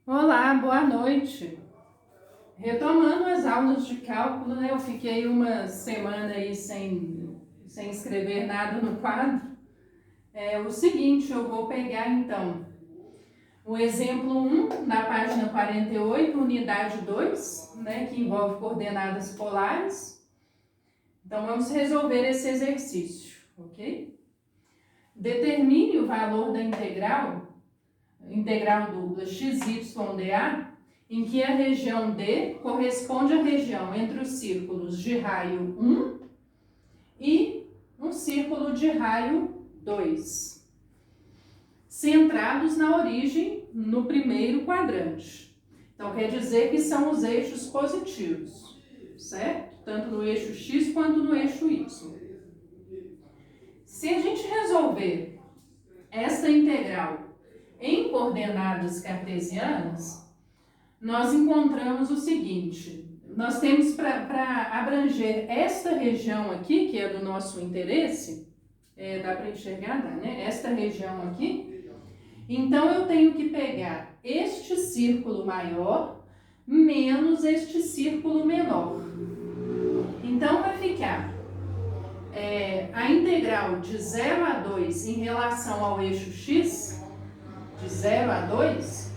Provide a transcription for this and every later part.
Olá, boa noite. Retomando as aulas de cálculo, né? Eu fiquei uma semana aí sem escrever nada no quadro. É o seguinte, eu vou pegar então o exemplo 1, na página 48, unidade 2, né? Que envolve coordenadas polares. Então vamos resolver esse exercício, ok? Determine o valor da integral dupla xy em que a região D corresponde à região entre os círculos de raio 1 e um círculo de raio 2, centrados na origem no primeiro quadrante. Então, quer dizer que são os eixos positivos, certo? Tanto no eixo X quanto no eixo Y. Se a gente resolver esta integral em coordenadas cartesianas, nós encontramos o seguinte: nós temos para abranger esta região aqui, que é do nosso interesse, dá para enxergar, né? Esta região aqui. Então, eu tenho que pegar este círculo maior menos este círculo menor. Então, vai ficar a integral de 0 a 2 em relação ao eixo x, de 0 a 2,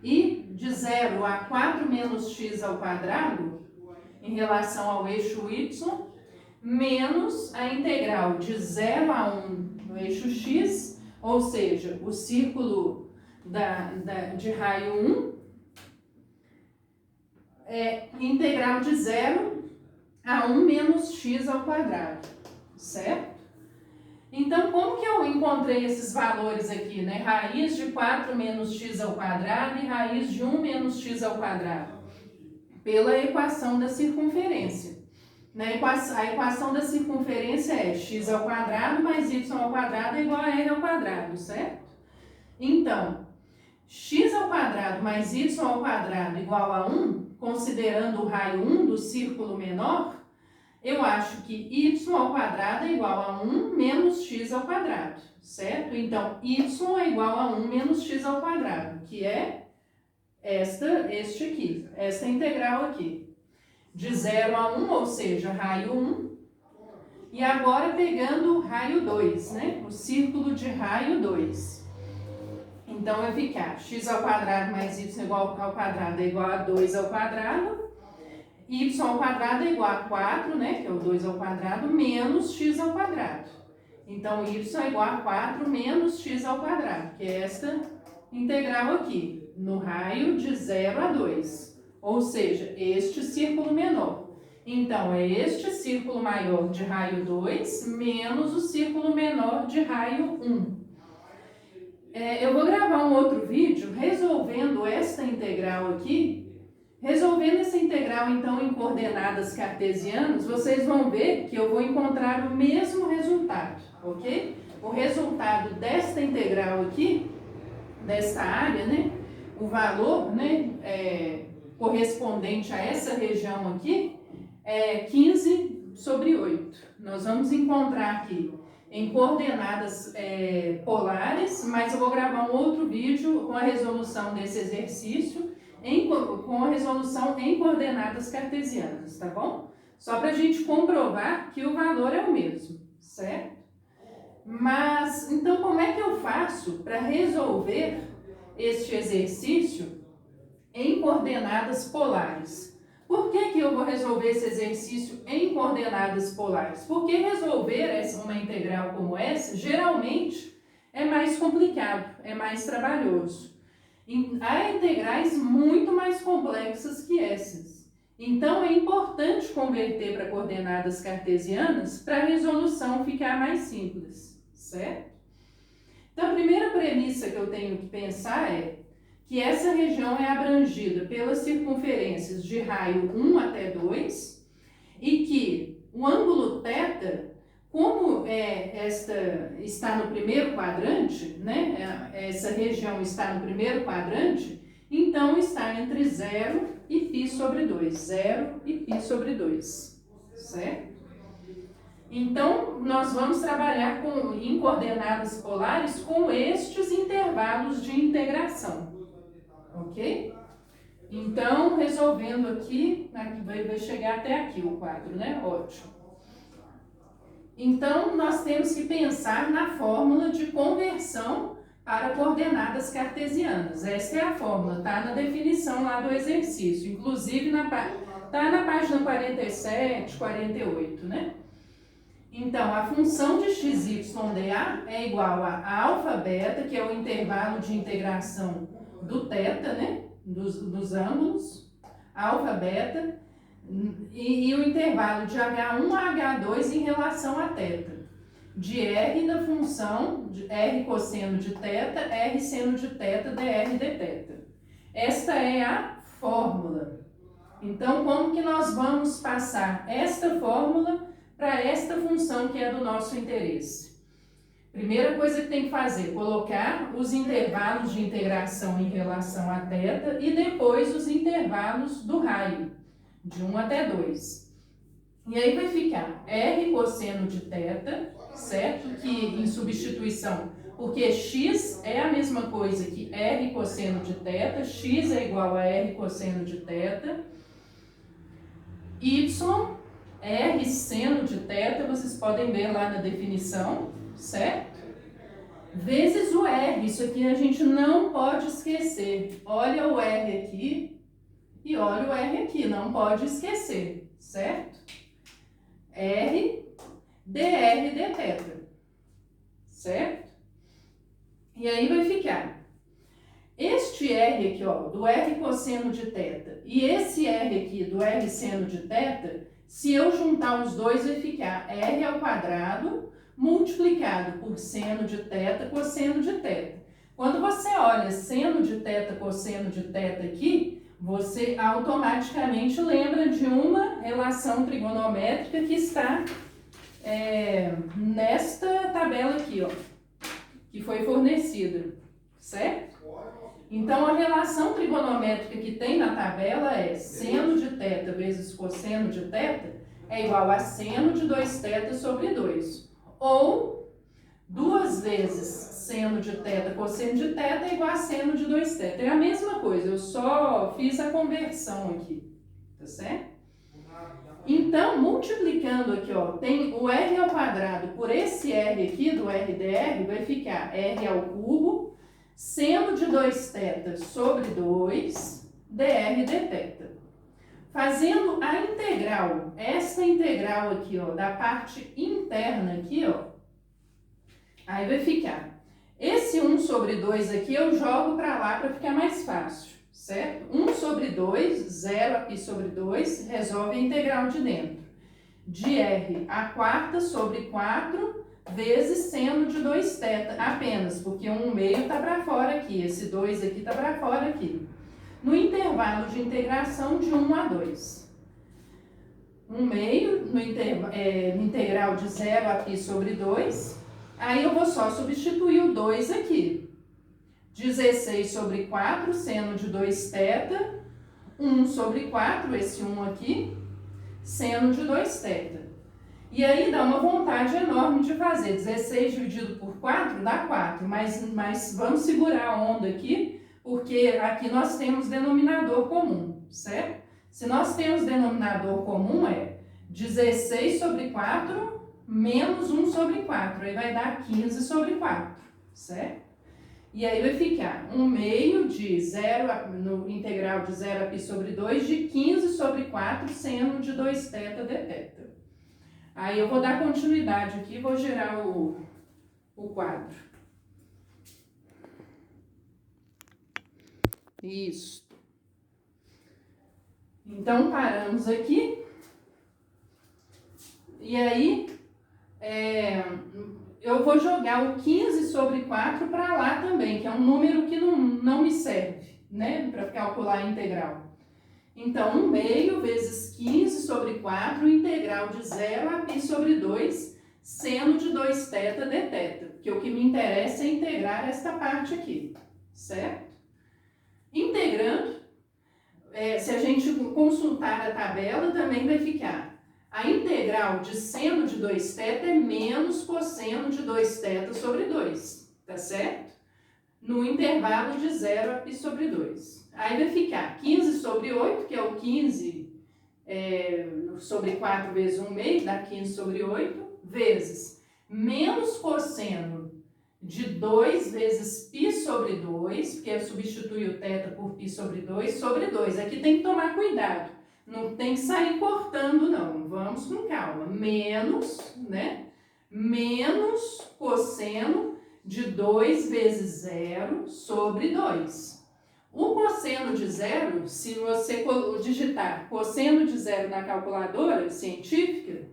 e de 0 a 4 menos x ao quadrado, em relação ao eixo y, menos a integral de 0 a 1 no eixo x, ou seja, o círculo de raio 1, integral de 0 a 1 menos x ao quadrado, certo? Então, como que eu encontrei esses valores aqui, né? Raiz de 4 menos x ao quadrado e raiz de 1 menos x ao quadrado? Pela equação da circunferência. A equação da circunferência é x ao quadrado mais y ao quadrado é igual a r ao quadrado, certo? Então, x ao quadrado mais y ao quadrado igual a 1, considerando o raio 1 do círculo menor, eu acho que y ao quadrado é igual a 1 menos x ao quadrado, certo? Então, y é igual a 1 menos x ao quadrado, que é este aqui, esta integral aqui. De 0 a 1, ou seja, raio 1. E agora pegando o raio 2, né? O círculo de raio 2. Então, vai ficar x ao quadrado mais y igual ao quadrado é igual a 2 ao quadrado. Y ao quadrado é igual a 4, né, que é o 2 ao quadrado, menos x ao quadrado. Então, y é igual a 4 menos x ao quadrado, que é esta integral aqui, no raio de 0 a 2. Ou seja, este círculo menor. Então, é este círculo maior de raio 2 menos o círculo menor de raio 1. Eu vou gravar um outro vídeo resolvendo esta integral aqui. Resolvendo essa integral, então, em coordenadas cartesianas, vocês vão ver que eu vou encontrar o mesmo resultado, ok? O resultado desta integral aqui, desta área, né? O valor, né, correspondente a essa região aqui é 15 sobre 8. Nós vamos encontrar aqui em coordenadas polares, mas eu vou gravar um outro vídeo com a resolução desse exercício, com a resolução em coordenadas cartesianas, tá bom? Só para a gente comprovar que o valor é o mesmo, certo? Mas, então, como é que eu faço para resolver este exercício em coordenadas polares? Por que eu vou resolver esse exercício em coordenadas polares? Porque resolver uma integral como essa, geralmente, é mais complicado, é mais trabalhoso. Há integrais muito mais complexas que essas. Então, é importante converter para coordenadas cartesianas para a resolução ficar mais simples, certo? Então, a primeira premissa que eu tenho que pensar é que essa região é abrangida pelas circunferências de raio 1 até 2 e que o ângulo θ, como esta está no primeiro quadrante, né? Essa região está no primeiro quadrante, então está entre 0 e π sobre 2. 0 e π sobre 2, certo? Então, nós vamos trabalhar em coordenadas polares com estes intervalos de integração. ok? Então, resolvendo aqui, vai chegar até aqui o quadro, né? Ótimo. Então, nós temos que pensar na fórmula de conversão para coordenadas cartesianas. Essa é a fórmula, está na definição lá do exercício, inclusive está na página 47, 48, né? Então, a função de XYDA é igual a alfa beta, que é o intervalo de integração do θ, né? Dos ângulos, alfa beta, e o intervalo de H1 a H2 em relação a θ, de R da função de R cosseno de θ, R seno de θ, dr dθ. Esta é a fórmula. Então, como que nós vamos passar esta fórmula para esta função que é do nosso interesse? Primeira coisa que tem que fazer, colocar os intervalos de integração em relação a θ e depois os intervalos do raio, de 1 até 2. E aí vai ficar R cosseno de θ, certo? Que em substituição, porque x é a mesma coisa que R cosseno de θ, x é igual a R cosseno de θ, y, R seno de θ, vocês podem ver lá na definição, certo? Vezes o R, isso aqui a gente não pode esquecer. Olha o R aqui e olha o R aqui, não pode esquecer, certo? R, dr dθ, certo? E aí vai ficar este R aqui, ó, do R cosseno de θ, e esse R aqui do R seno de θ, se eu juntar os dois vai ficar R ao quadrado multiplicado por seno de θ cosseno de θ. Quando você olha seno de θ cosseno de θ aqui, você automaticamente lembra de uma relação trigonométrica que está nesta tabela aqui, ó, que foi fornecida, certo? Então, a relação trigonométrica que tem na tabela é seno de θ vezes cosseno de θ é igual a seno de 2θ sobre 2. Ou 2 vezes seno de θ cosseno de θ é igual a seno de 2θ. É a mesma coisa, eu só fiz a conversão aqui, tá certo? Então, multiplicando aqui, ó, tem o R ao quadrado por esse R aqui, do RdR, vai ficar R ao cubo, seno de 2θ sobre 2, dr dθ. Fazendo a integral, essa integral aqui, ó, da parte interna aqui, ó, aí vai ficar, esse 1 sobre 2 aqui eu jogo para lá para ficar mais fácil, certo? 1 sobre 2, 0 aqui sobre 2, resolve a integral de dentro. De R a quarta sobre 4 vezes seno de 2θ, apenas, porque 1/2 está para fora aqui, esse 2 aqui está para fora aqui. No intervalo de integração de 1 a 2. 1/2 no integral de 0 aqui sobre 2. Aí eu vou só substituir o 2 aqui. 16 sobre 4, seno de 2θ. 1 sobre 4, esse 1 aqui, seno de 2θ. E aí dá uma vontade enorme de fazer. 16 dividido por 4 dá 4, mas vamos segurar a onda aqui, porque aqui nós temos denominador comum, certo? Se nós temos denominador comum é 16 sobre 4 menos 1 sobre 4, aí vai dar 15 sobre 4, certo? E aí vai ficar 1/2 de 0, no integral de 0 aqui sobre 2, de 15 sobre 4, seno de 2θ dθ. Aí eu vou dar continuidade aqui, vou gerar o quadro. Isso. Então, paramos aqui. E aí, eu vou jogar o 15 sobre 4 para lá também, que é um número que não me serve, né, para calcular a integral. Então, 1/2 vezes 15 sobre 4, integral de 0 a π sobre 2, seno de 2θ dθ, porque o que me interessa é integrar esta parte aqui, certo? Integrando, se a gente consultar a tabela, também vai ficar a integral de seno de 2θ é menos cosseno de 2θ sobre 2, tá certo? no intervalo de 0 a π sobre 2. Aí vai ficar 15 sobre 8, que é o 15 sobre 4 vezes 1 meio, dá 15 sobre 8, vezes menos cosseno de 2 vezes π sobre 2, porque eu substitui o θ por π sobre 2. Aqui tem que tomar cuidado, não tem que sair cortando não, vamos com calma. Menos, né? Menos cosseno de 2 vezes 0 sobre 2. O cosseno de zero, se você digitar cosseno de zero na calculadora científica,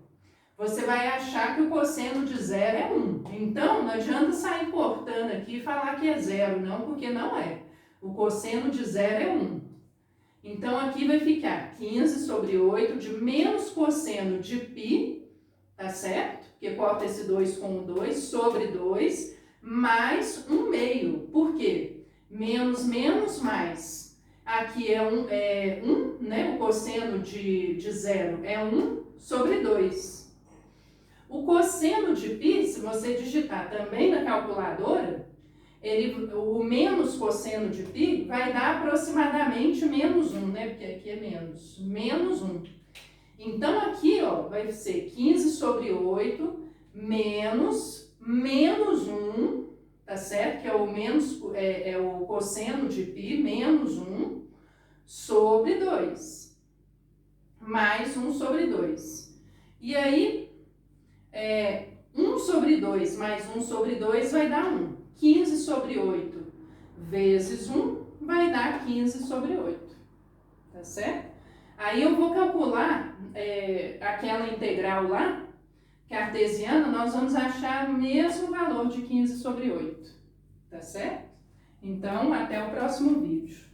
você vai achar que o cosseno de zero é 1. Então, não adianta sair cortando aqui e falar que é zero, não, porque não é. O cosseno de zero é 1. Então, aqui vai ficar 15 sobre 8 de menos cosseno de π, tá certo? Porque corta esse 2 com o 2, sobre 2, mais 1 meio. Por quê? Menos, menos, mais. Aqui é 1, né? O cosseno de zero é 1 sobre 2. O cosseno de π, se você digitar também na calculadora, o menos cosseno de π vai dar aproximadamente menos 1, né? Porque aqui é menos. Menos 1. Então, aqui, ó, vai ser 15 sobre 8 menos 1, tá certo? Que é o cosseno de π, menos 1 sobre 2, mais 1 sobre 2. E aí, 1 sobre 2 mais 1 sobre 2 vai dar 1. 15 sobre 8 vezes 1 vai dar 15 sobre 8, tá certo? Aí eu vou calcular aquela integral lá, cartesiana, nós vamos achar o mesmo valor de 15 sobre 8, tá certo? Então, até o próximo vídeo.